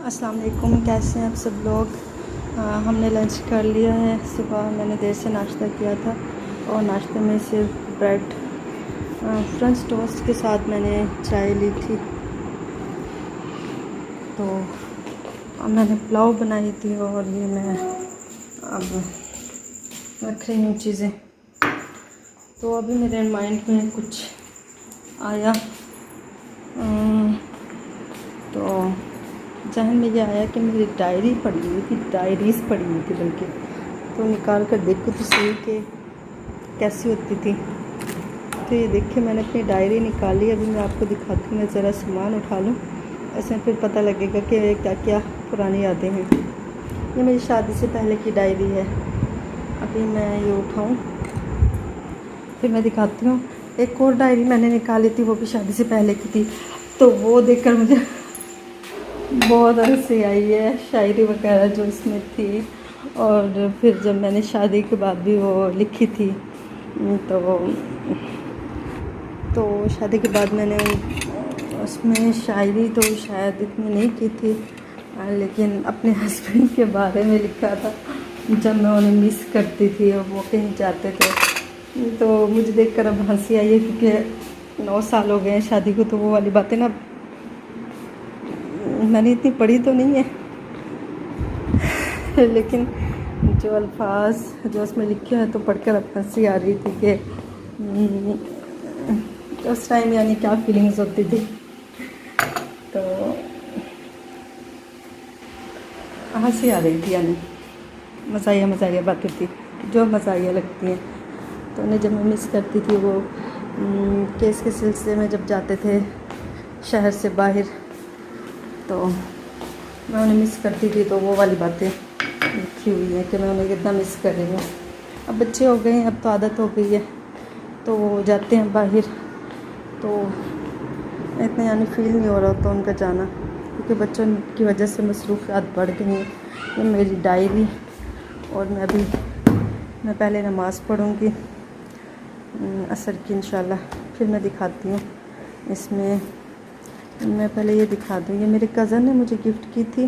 अस्सलाम वालेकुम, कैसे हैं आप सब लोग। हमने लंच कर लिया है। सुबह मैंने देर से नाश्ता किया था और नाश्ते में सिर्फ ब्रेड फ्रेंच टोस्ट के साथ मैंने चाय ली थी। तो मैंने पुलाव बनाई थी और ये मैं अब रख रही हूँ चीज़ें। तो अभी मेरे माइंड में कुछ आया, तो जहन में ये आया कि मेरी डायरी पड़ी हुई थी, डायरीज़ पड़ी हुई थी बल्कि, तो निकाल कर देखो तो सही कि कैसी होती थी। तो ये देखिए मैंने अपनी डायरी निकाली। अभी मैं आपको दिखाती हूँ। मैं ज़रा सामान उठा लूँ, ऐसे फिर पता लगेगा कि क्या क्या पुरानी यादें हैं। ये मेरी शादी से पहले की डायरी है। अभी मैं ये उठाऊँ फिर मैं दिखाती हूँ। एक और डायरी मैंने निकाली थी, वो भी शादी से पहले की थी। तो वो देखकर मुझे बहुत हंसी आई है, शायरी वगैरह जो इसमें थी। और फिर जब मैंने शादी के बाद भी वो लिखी थी, तो शादी के बाद मैंने उसमें शायरी तो शायद इतनी नहीं की थी, लेकिन अपने हस्बैंड के बारे में लिखा था। जब मैं उन्हें मिस करती थी और वो कहीं जाते थे, तो मुझे देखकर अब हंसी आई है, क्योंकि 9 साल हो गए हैं शादी को। तो वो वाली बातें ना मैंने इतनी पढ़ी तो नहीं है, लेकिन जो अल्फाज जो उसमें लिखे हैं तो पढ़कर अब हंसी आ रही थी कि उस टाइम यानी क्या फीलिंग्स होती थी। तो हंसी आ रही थी, यानी मज़ाहिया बातें थी जो मज़ाहिया लगती हैं। तो उन्हें जब मैं मिस करती थी, वो केस के सिलसिले में जब जाते थे शहर से बाहर, तो मैं उन्हें मिस करती थी। तो वो वाली बातें लिखी हुई हैं कि मैं उन्हें कितना मिस कर रही हूँ। अब बच्चे हो गए हैं, अब तो आदत हो गई है, तो वो जाते हैं बाहर, तो इतना यानी फ़ील नहीं हो रहा होता उनका जाना, क्योंकि बच्चों की वजह से मसरूफ़ियात बढ़ गई हैं। ये मेरी डायरी। और मैं पहले नमाज़ पढ़ूँगी असर की इंशाल्लाह, फिर मैं दिखाती हूँ। इसमें मैं पहले ये दिखा दूँ। ये मेरे कज़न ने मुझे गिफ्ट की थी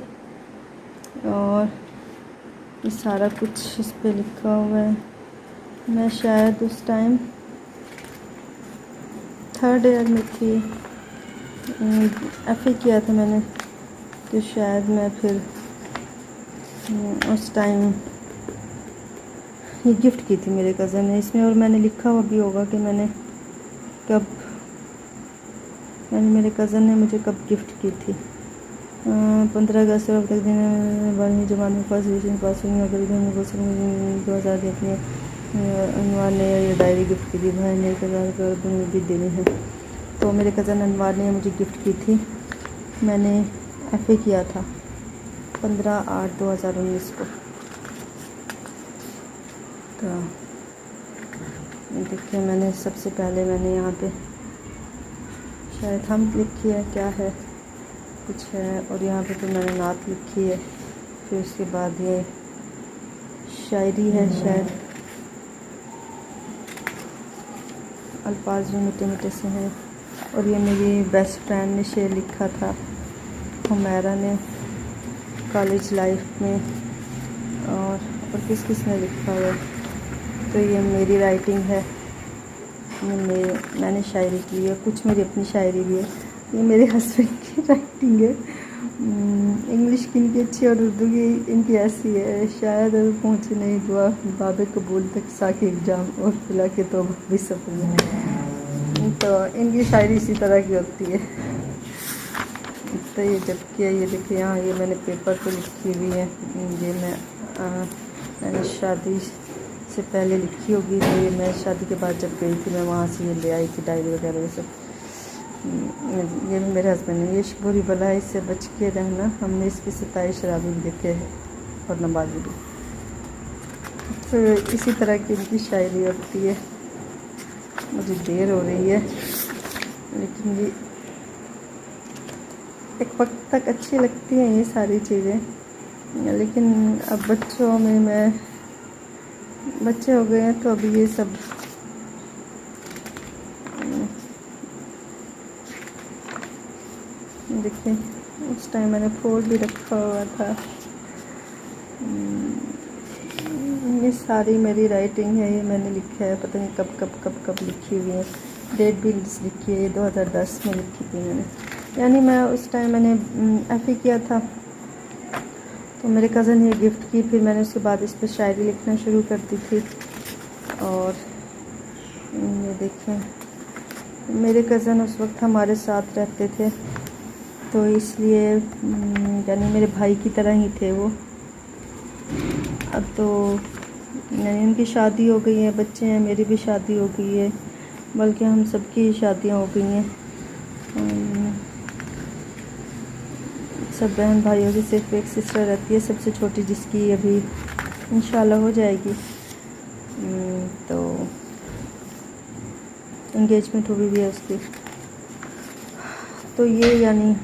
और ये सारा कुछ इस पर लिखा हुआ है। मैं शायद उस टाइम 3rd ईयर में थी, FA किया था मैंने, तो शायद मैं फिर उस टाइम ये गिफ्ट की थी मेरे कज़न ने इसमें। और मैंने लिखा हुआ भी होगा कि मेरे कज़न ने मुझे कब गिफ्ट की थी। 15 अगस्त और अब तक दिन 12वीं जमात में फर्स्ट डिवीज़न पास हुई। अगर 2000 के अपने अनवार ने ये डायरी गिफ्ट की थी। भाई ने 1000 कर भी देनी है। तो मेरे कज़न अनवार ने मुझे गिफ्ट की थी। मैंने FA किया था 15/8/2019 को। तो देखिए मैंने सबसे पहले मैंने यहाँ पे शायद हम लिखी है, क्या है कुछ है, और यहाँ पे तो मैंने नात लिखी है। फिर उसके बाद ये शायरी है, शायद अल्फाज भी मीठे मीठे से हैं। और ये मेरी बेस्ट फ्रेंड ने शेर लिखा था, हुमैरा ने, कॉलेज लाइफ में। और किस ने लिखा हुआ है, तो ये मेरी राइटिंग है। मैंने शायरी की है, कुछ मेरी अपनी शायरी भी है। ये मेरे हस्बैंड की राइटिंग है। इंग्लिश की इनकी अच्छी और उर्दू की इनकी ऐसी है। शायद अभी पहुँचे नहीं दुआ बाबे कबूल तक साकी एग्जाम और फिला के तो भी सफर। तो इनकी शायरी इसी तरह की होती है। तो ये जबकि ये देखिए यहाँ ये मैंने पेपर पे लिखी हुई है। ये मैंने शादी से पहले लिखी होगी। तो ये मैं शादी के बाद जब गई थी, मैं वहाँ से ये ले आई थी डायरी वगैरह ये सब। ये भी मेरे हस्बैंड ने, ये बुरी बलाई से बच के रहना, हमने इसकी सिताई शराबी भी देखे हैं और नमाज़ी भी। तो इसी तरह की इनकी शायरी होती है। मुझे देर हो रही है, लेकिन ये एक वक्त तक अच्छी लगती हैं ये सारी चीज़ें, लेकिन अब बच्चे हो गए हैं, तो अभी ये सब देखिए उस टाइम मैंने फूल भी रखा हुआ था। ये सारी मेरी राइटिंग है, ये मैंने लिखा है, पता नहीं कब कब कब कब लिखी हुई है। डेट भी लिखी है, 2010 में लिखी थी मैंने, यानी मैं उस टाइम मैंने FE किया था, तो मेरे कज़न ये गिफ्ट की। फिर मैंने उसके बाद इस पर शायरी लिखना शुरू कर दी थी। और ये देखें, मेरे कज़न उस वक्त हमारे साथ रहते थे, तो इसलिए यानी मेरे भाई की तरह ही थे वो। अब तो यानी उनकी शादी हो गई है, बच्चे हैं, मेरी भी शादी हो गई है, बल्कि हम सबकी शादियां हो गई हैं। सब बहन भाइयों की सिर्फ एक सिस्टर रहती है, सबसे छोटी, जिसकी अभी इंशाल्लाह हो जाएगी। तो एंगेजमेंट हुई भी है उसकी। तो ये यानी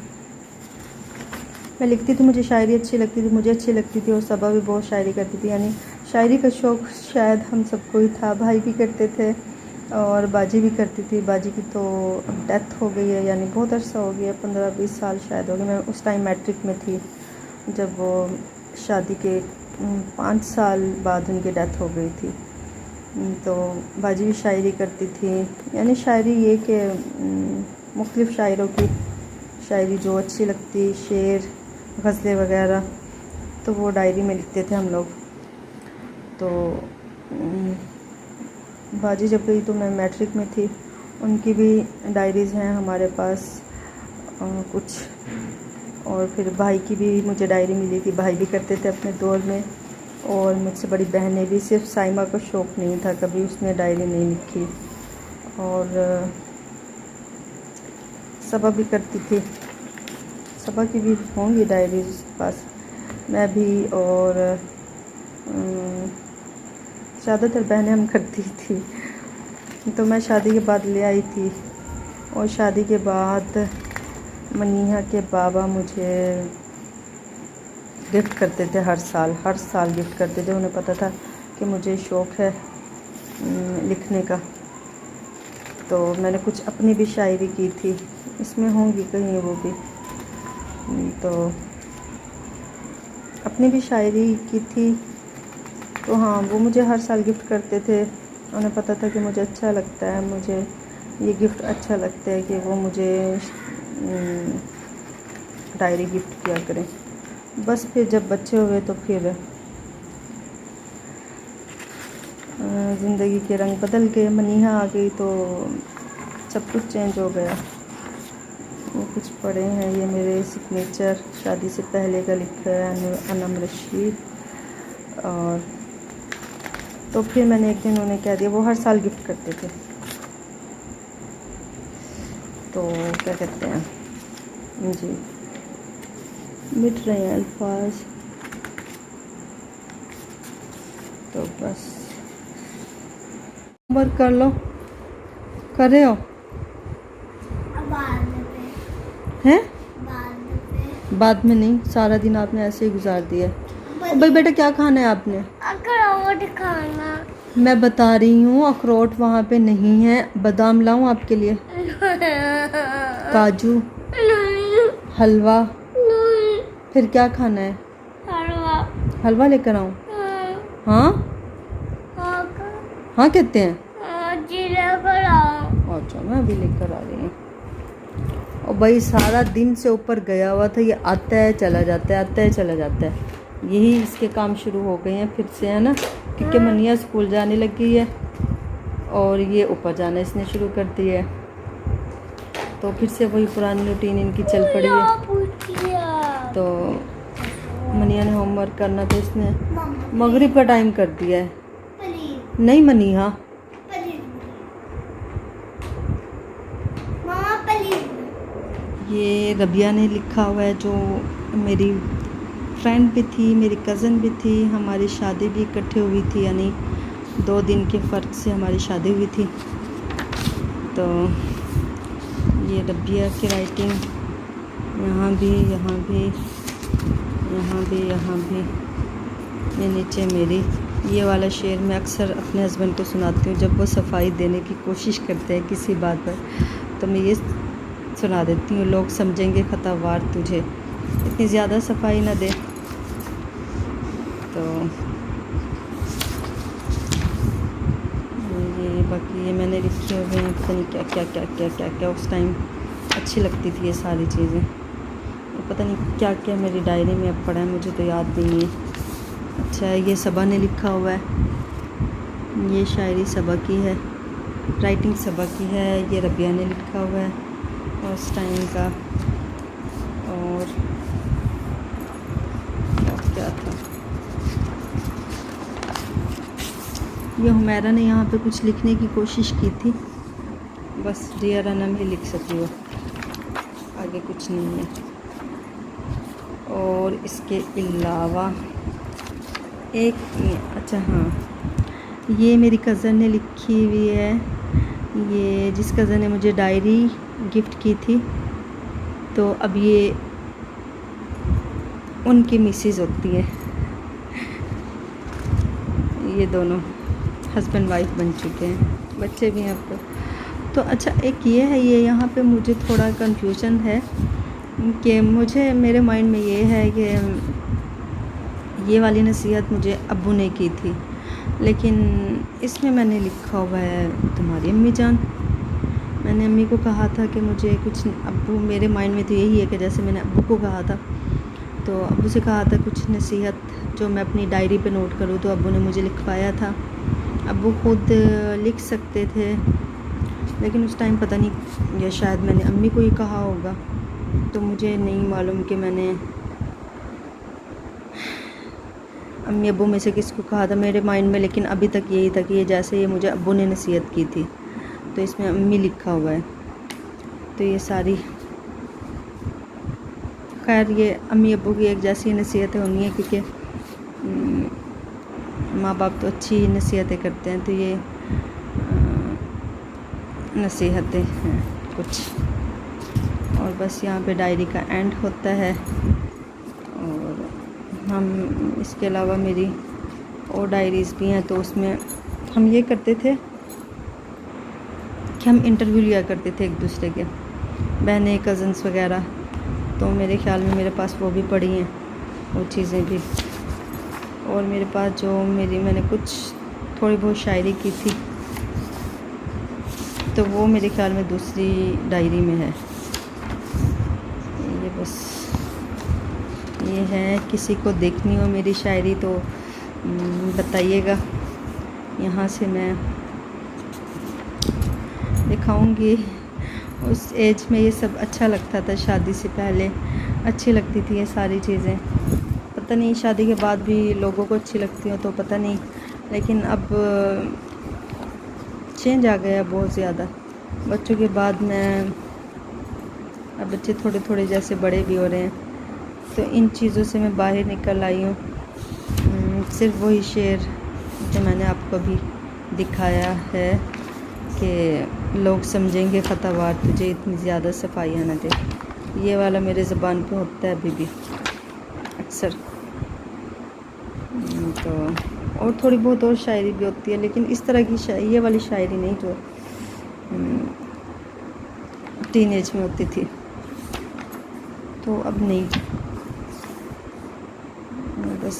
मैं लिखती थी, मुझे शायरी अच्छी लगती थी, मुझे अच्छी लगती थी, और सबा भी बहुत शायरी करती थी। यानी शायरी का शौक़ शायद हम सबको ही था। भाई भी करते थे और बाजी भी करती थी। बाजी की तो अब डेथ हो गई है, यानी बहुत अरसा हो गया, 15-20 साल शायद हो गए। मैं उस टाइम मैट्रिक में थी जब वो शादी के 5 साल बाद उनकी डेथ हो गई थी। तो बाजी भी शायरी करती थी। यानी शायरी ये कि मुख्तलिफ़ शायरों की शायरी जो अच्छी लगती, शेर, गज़लें वगैरह, तो वो डायरी में लिखते थे हम लोग। तो बाजी जब गई तो मैं मैट्रिक में थी, उनकी भी डायरीज़ हैं हमारे पास कुछ। और फिर भाई की भी मुझे डायरी मिली थी, भाई भी करते थे अपने दौर में। और मुझसे बड़ी बहनें भी, सिर्फ साइमा को शौक़ नहीं था, कभी उसने डायरी नहीं लिखी। और सबा भी करती थी, सबा की भी होंगी डायरीज उसके पास, मैं भी। और ज़्यादातर बहनें हम करती थी। तो मैं शादी के बाद ले आई थी, और शादी के बाद मनीहा के बाबा मुझे गिफ्ट करते थे, हर साल गिफ्ट करते थे। उन्हें पता था कि मुझे शौक़ है लिखने का, तो मैंने कुछ अपनी भी शायरी की थी, इसमें होंगी कहीं वो भी। तो अपनी भी शायरी की थी। तो हाँ, वो मुझे हर साल गिफ्ट करते थे। उन्हें पता था कि मुझे अच्छा लगता है, मुझे ये गिफ्ट अच्छा लगता है कि वो मुझे डायरी गिफ्ट किया करें। बस फिर जब बच्चे हुए तो फिर ज़िंदगी के रंग बदल गए, मनीहा आ गई तो सब कुछ चेंज हो गया। वो कुछ पढ़े हैं, ये मेरे सिग्नेचर शादी से पहले का लिखा है, अनम रशीद। और तो फिर मैंने एक दिन उन्हें कह दिया, वो हर साल गिफ्ट करते थे, तो क्या कहते हैं जी, मिट रहे हैं अल्फाज, तो बस वर्क कर लो, कर रहे हो हैं? बाद में नहीं, सारा दिन आपने ऐसे ही गुजार दिया। भाई बेटा क्या खाना है आपने? अखरोट खाना। मैं बता रही हूँ अखरोट वहाँ पे नहीं है, बादाम लाऊं आपके लिए? काजू? हलवा? फिर क्या खाना है? हलवा लेकर आऊँ? हाँ हाँ कहते हैं। अच्छा, मैं अभी लेकर आ रही हूँ। और भाई सारा दिन से ऊपर गया हुआ था, ये आता है चला जाता है, आता है चला जाता है। यही इसके काम शुरू हो गए हैं फिर से, है ना, क्योंकि मनिया स्कूल जाने लग गई है और ये ऊपर जाना इसने शुरू कर दिया है, तो फिर से वही पुरानी रूटीन इनकी चल पड़ी है। तो मनिया ने होमवर्क करना था, इसने मगरिब का टाइम कर दिया है। नहीं मनीहा, ये रबिया ने लिखा हुआ है, जो मेरी फ्रेंड भी थी, मेरी कज़न भी थी, हमारी शादी भी इकट्ठे हुई थी, यानी 2 दिन के फ़र्क से हमारी शादी हुई थी। तो ये रबिया की राइटिंग, यहाँ भी, यहाँ भी, यहाँ भी, यहाँ भी, ये नीचे मेरी। ये वाला शेर मैं अक्सर अपने हस्बैंड को सुनाती हूँ जब वो सफाई देने की कोशिश करते हैं किसी बात पर, तो मैं ये सुना देती हूँ, लोग समझेंगे खतावार तुझे, इतनी ज़्यादा सफाई ना दे। तो ये बाकी ये मैंने लिखे हुए हैं, पता नहीं क्या क्या क्या क्या क्या क्या उस टाइम अच्छी लगती थी ये सारी चीज़ें। पता नहीं क्या क्या मेरी डायरी में अब पड़ा है, मुझे तो याद नहीं है। अच्छा, ये सबा ने लिखा हुआ है, ये शायरी सबा की है, राइटिंग सबा की है। ये रबिया ने लिखा हुआ है उस टाइम का। और क्या था, ये हुमैरा ने यहाँ पे कुछ लिखने की कोशिश की थी, बस डियर अनम ही लिख सकी हो, आगे कुछ नहीं है। और इसके अलावा एक, अच्छा हाँ, ये मेरी कज़न ने लिखी हुई है। ये जिस कज़न ने मुझे डायरी गिफ्ट की थी, तो अब ये उनकी मिसेज होती है। ये दोनों हस्बैंड वाइफ बन चुके हैं, बच्चे भी हैं अब तो। अच्छा, एक ये है, ये यहाँ पे मुझे थोड़ा कंफ्यूजन है कि मुझे, मेरे माइंड में ये है कि ये वाली नसीहत मुझे अब्बू ने की थी, लेकिन इसमें मैंने लिखा हुआ है तुम्हारी अम्मी जान। मैंने अम्मी को कहा था कि मुझे कुछ, अब्बू, मेरे माइंड में तो यही है कि जैसे मैंने अब्बू को कहा था, तो अब्बू से कहा था कुछ नसीहत जो मैं अपनी डायरी पे नोट करूँ, तो अब्बू ने मुझे लिखवाया था। अब्बू खुद लिख सकते थे, लेकिन उस टाइम पता नहीं, या शायद मैंने अम्मी को ही कहा होगा, तो मुझे नहीं मालूम कि मैंने अम्मी अब्बू में से किसको कहा था मेरे माइंड में। लेकिन अभी तक यही था कि ये जैसे ये मुझे अब्बू ने नसीहत की थी, तो इसमें अम्मी लिखा हुआ है। तो ये सारी, खैर ये अम्मी अब्बू की एक जैसी नसीहतें होनी है, क्योंकि माँ बाप तो अच्छी नसीहतें करते हैं, तो ये नसीहतें हैं कुछ। और बस यहाँ पे डायरी का एंड होता है। और हम, इसके अलावा मेरी और डायरीज़ भी हैं, तो उसमें हम ये करते थे कि हम इंटरव्यू लिया करते थे एक दूसरे के, बहनें, कज़न्स वगैरह। तो मेरे ख़्याल में मेरे पास वो भी पड़ी हैं, वो चीज़ें भी। और मेरे पास जो मैंने कुछ थोड़ी बहुत शायरी की थी, तो वो मेरे ख़्याल में दूसरी डायरी में है। ये बस ये है, किसी को देखनी हो मेरी शायरी तो बताइएगा, यहाँ से मैं दिखाऊंगी। उस एज में ये सब अच्छा लगता था, शादी से पहले अच्छी लगती थी ये सारी चीज़ें। पता नहीं शादी के बाद भी लोगों को अच्छी लगती हो तो पता नहीं, लेकिन अब चेंज आ गया बहुत ज़्यादा। बच्चों के बाद में अब बच्चे थोड़े थोड़े जैसे बड़े भी हो रहे हैं, तो इन चीज़ों से मैं बाहर निकल आई हूँ। सिर्फ वही शेर जो मैंने आपको अभी दिखाया है कि लोग समझेंगे ख़तावार तुझे, इतनी ज़्यादा सफाइयाँ न दे। ये वाला मेरे ज़बान पे होता है अभी भी अक्सर। तो और थोड़ी बहुत और शायरी भी होती है, लेकिन इस तरह की ये वाली शायरी नहीं जो टीन एज में होती थी, तो अब नहीं। बस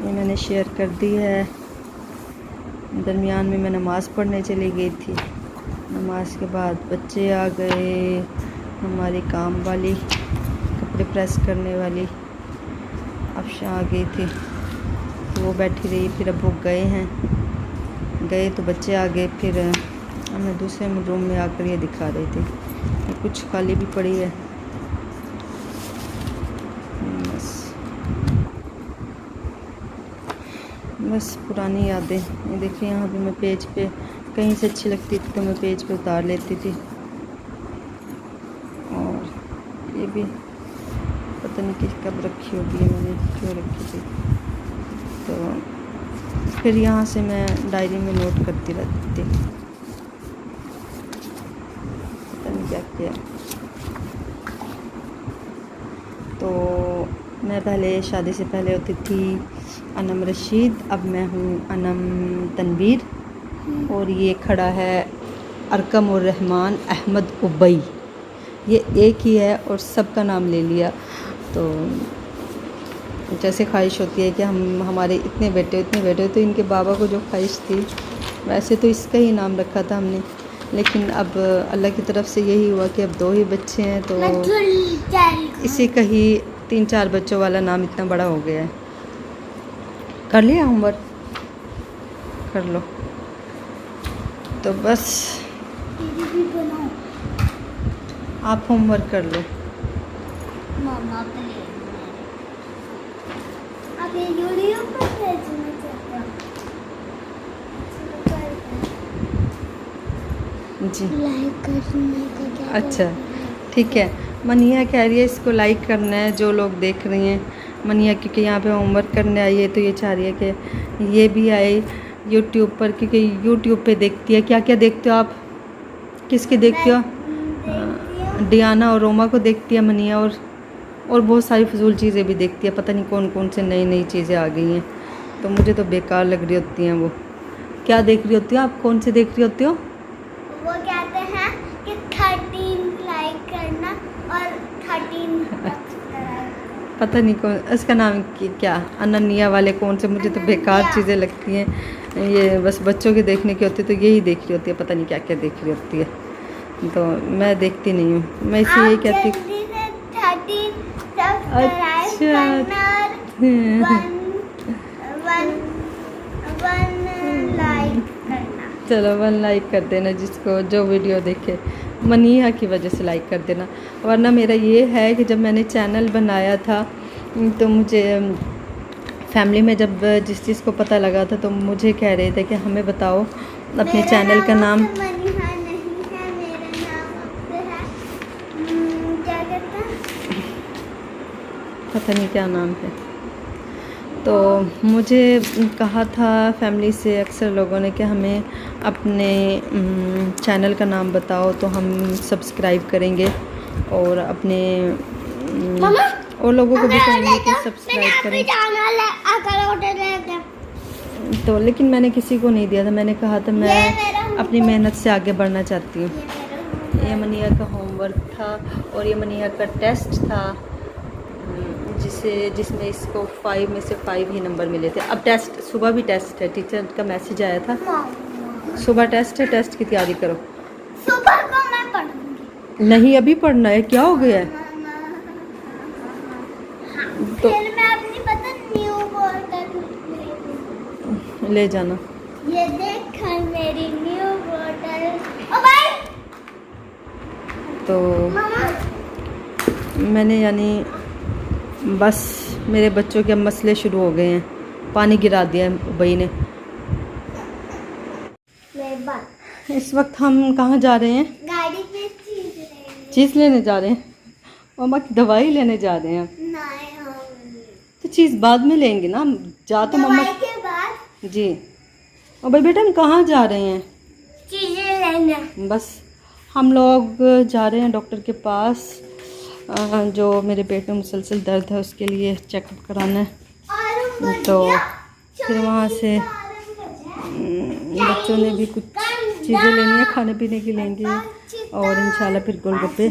ये मैंने शेयर कर दी है। दरमियान में मैं नमाज़ पढ़ने चली गई थी, नमाज के बाद बच्चे आ गए, हमारी काम वाली, कपड़े प्रेस करने वाली अफशा आ गई थी, तो वो बैठी रही। फिर अब वो गए तो बच्चे आ गए। फिर मैं दूसरे रूम में आकर ये दिखा रही थी, कुछ खाली भी पड़ी है। बस पुरानी यादें। ये देखिए, यहाँ भी मैं पेज पे कहीं से अच्छी लगती थी तो मैं पेज पे उतार लेती थी। और ये भी पता नहीं किस कब रखी होगी, मैंने क्यों रखी थी। तो फिर यहाँ से मैं डायरी में नोट करती रहती थी, पता नहीं क्या किया। तो मैं पहले, शादी से पहले होती थी अनम रशीद, अब मैं हूँ अनम तनवीर। और ये खड़ा है अरकम उर रहमान अहमद उबई। ये एक ही है और सबका नाम ले लिया। तो जैसे ख्वाहिश होती है कि हमारे इतने बेटे तो इनके बाबा को जो ख्वाहिश थी वैसे तो इसका ही नाम रखा था हमने, लेकिन अब अल्लाह की तरफ से यही हुआ कि अब 2 ही बच्चे हैं तो इसी का ही 3-4 बच्चों वाला नाम इतना बड़ा हो गया है। कर लिया होमवर्क? कर लो। तो बस आप होमवर्क कर लो। मामा अब ये वीडियो पर भेजना चाहता हूं जी लाइक करने का क्या अच्छा ठीक है। मनिया कह रही है इसको लाइक करना है, जो लोग देख रही हैं मनिया, क्योंकि यहाँ पे होमवर्क करने आई है तो ये चाह रही है कि ये भी आए यूट्यूब पर, क्योंकि यूट्यूब पे देखती है। क्या क्या देखते हो आप? किसके देखते हो? डियाना और रोमा को देखती है मनिया, और बहुत सारी फजूल चीज़ें भी देखती है। पता नहीं कौन कौन से नई चीज़ें आ गई हैं, तो मुझे तो बेकार लग रही होती हैं। वो क्या देख रही होती हो आप? कौन से देख रही होती हो? वो कहते हैं कि 13 लाइक करना और 13 सब्सक्राइब। पता नहीं कौन, इसका नाम क्या, अनन्या वाले कौन से, मुझे तो बेकार चीज़ें लगती हैं। ये बस बच्चों के देखने की होती है, तो यही देख रही होती है, पता नहीं क्या क्या देख रही होती है, तो मैं देखती नहीं हूँ। मैं इसी यही कहती हूँ 13 सब्सक्राइब करना और 1 लाइक करना। चलो 1 लाइक कर देना, जिसको जो वीडियो देखे। मनीहा की वजह से लाइक कर देना, वरना मेरा ये है कि जब मैंने चैनल बनाया था तो मुझे फैमिली में जब जिस चीज़ को पता लगा था तो मुझे कह रहे थे कि हमें बताओ अपने चैनल का नाम। मनीहा नहीं है, मेरा नाम अब्दुल है। क्या कहते हैं? पता नहीं क्या नाम है। तो मुझे कहा था फैमिली से अक्सर लोगों ने कि हमें अपने चैनल का नाम बताओ तो हम सब्सक्राइब करेंगे, और अपने और लोगों को भी कहेंगे कि सब्सक्राइब करें। तो लेकिन मैंने किसी को नहीं दिया था, मैंने कहा था मैं अपनी मेहनत से आगे बढ़ना चाहती हूँ। ये मनिया का होमवर्क था और ये मनिया का टेस्ट था, जिसमें इसको 5 में से 5 ही नंबर मिले थे। अब टेस्ट, सुबह भी टेस्ट है, टीचर का मैसेज आया था सुबह टेस्ट है, टेस्ट की तैयारी करो। सुबह को मैं पढ़ूंगी। नहीं अभी पढ़ना है, क्या हो गया है? तो फिर मैं अपनी पता न्यू बोतल ले जाना। ये देख मेरी न्यू बोतल। ओ भाई तो मामा मैंने यानी बस मेरे बच्चों के अब मसले शुरू हो गए हैं, पानी गिरा दिया है भाई ने। इस वक्त हम कहाँ जा रहे हैं? गाड़ी में चीज़ लेने जा रहे हैं, मम्मा की दवाई लेने जा रहे हैं। नहीं हम तो चीज़ बाद में लेंगे ना, जा तो मम्मा दवाई के बाद जी। और भाई बेटा हम कहाँ जा रहे हैं? चीजें लेने। बस हम लोग जा रहे हैं डॉक्टर के पास, जो मेरे पेट में मुसलसल दर्द है उसके लिए चेकअप कराना है। तो फिर वहाँ से बच्चों ने भी कुछ चीज़ें लेनी है, खाने पीने की लेंगे, और इंशाल्लाह फिर गोलगप्पे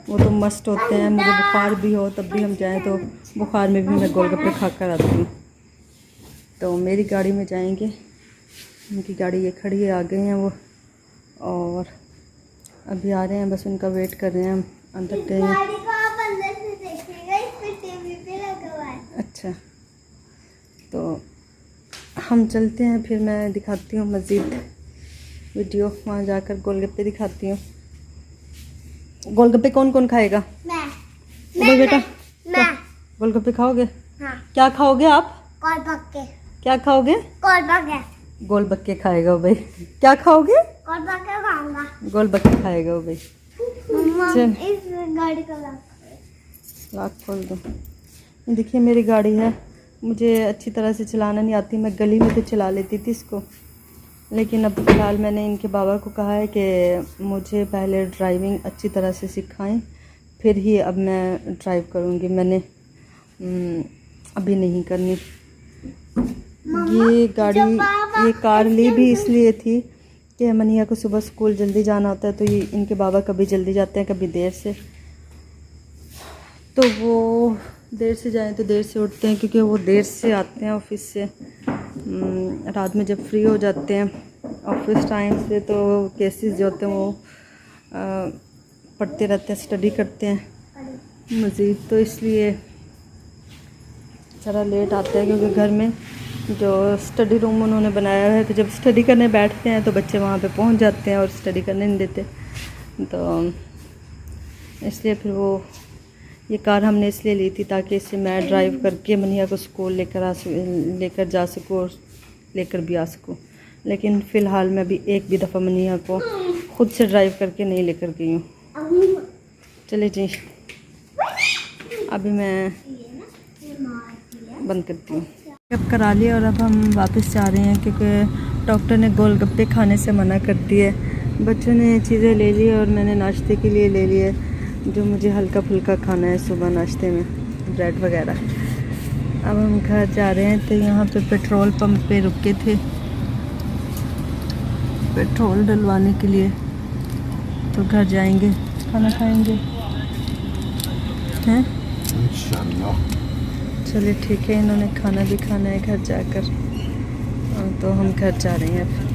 वो तो मस्त होते हैं। मुझे बुखार भी हो तब भी हम जाएं तो बुखार में भी मैं गोलगप्पे खा कर आती हूँ। तो मेरी गाड़ी में जाएंगे, उनकी गाड़ी ये खड़ी है, आ गए हैं वो, और अभी आ रहे हैं, बस उनका वेट कर रहे हैं। हम अंदर गए हैं। गाड़ी को आप अंदर से देखिएगा, इस पे टीवी पे लगा हुआ है। अच्छा तो हम चलते हैं, फिर मैं दिखाती हूँ मज़ीद वीडियो, वहाँ जाकर गोलगप्पे दिखाती हूँ। गोलगप्पे कौन कौन खाएगा? मैं बेटा मैं गोलगप्पे खाओगे? हाँ क्या खाओगे आप? कॉल पक्के क्या खाओगे? गोलबक्के खाएगा भाई। क्या खाओगे? कॉल पक्के खाऊंगा। गोलबक्के खाएगा भाई। मम्मा चल। इस गाड़ी का लाख खोल दो। ये देखिए मेरी गाड़ी है, मुझे अच्छी तरह से चलाना नहीं आती, मैं गली में तो चला लेती थी इसको, लेकिन अब फ़िलहाल मैंने इनके बाबा को कहा है कि मुझे पहले ड्राइविंग अच्छी तरह से सिखाएं, फिर ही अब मैं ड्राइव करूँगी। मैंने अभी नहीं करनी। ये गाड़ी, ये कार ली भी इसलिए थी कि मनिया को सुबह स्कूल जल्दी जाना होता है, तो ये इनके बाबा कभी जल्दी जाते हैं कभी देर से। तो वो देर से जाएं तो देर से उठते हैं, क्योंकि वो देर से आते हैं ऑफिस से। रात में जब फ्री हो जाते हैं ऑफिस टाइम से, तो केसेस जो होते हैं वो पढ़ते रहते हैं, स्टडी करते हैं मज़ीद, तो इसलिए ज़रा लेट आते हैं। क्योंकि घर में जो स्टडी रूम उन्होंने बनाया है, तो जब स्टडी करने बैठते हैं तो बच्चे वहाँ पे पहुँच जाते हैं और स्टडी करने नहीं देते। तो इसलिए फिर वो ये कार हमने इसलिए ली थी ताकि इससे मैं ड्राइव करके मनिया को स्कूल लेकर जा सकूँ और लेकर भी आ सकूँ। लेकिन फ़िलहाल मैं अभी एक भी दफ़ा मनिया को ख़ुद से ड्राइव करके नहीं लेकर गई हूँ। चले जी, अभी मैं बंद करती हूँ। अब करा लिया और अब हम वापस जा रहे हैं, क्योंकि डॉक्टर ने गोलगप्पे खाने से मना कर दिए। बच्चों ने चीज़ें ले ली और मैंने नाश्ते के लिए ले लिए, जो मुझे हल्का फुल्का खाना है सुबह नाश्ते में, ब्रेड वगैरह। अब हम घर जा रहे हैं, तो यहाँ पे पेट्रोल पंप पे रुके थे पेट्रोल डलवाने के लिए, तो घर जाएंगे, खाना खाएंगे हैं इंशाल्लाह। चलिए ठीक है, इन्होंने खाना भी खाना है घर जाकर, तो हम घर जा रहे हैं अब।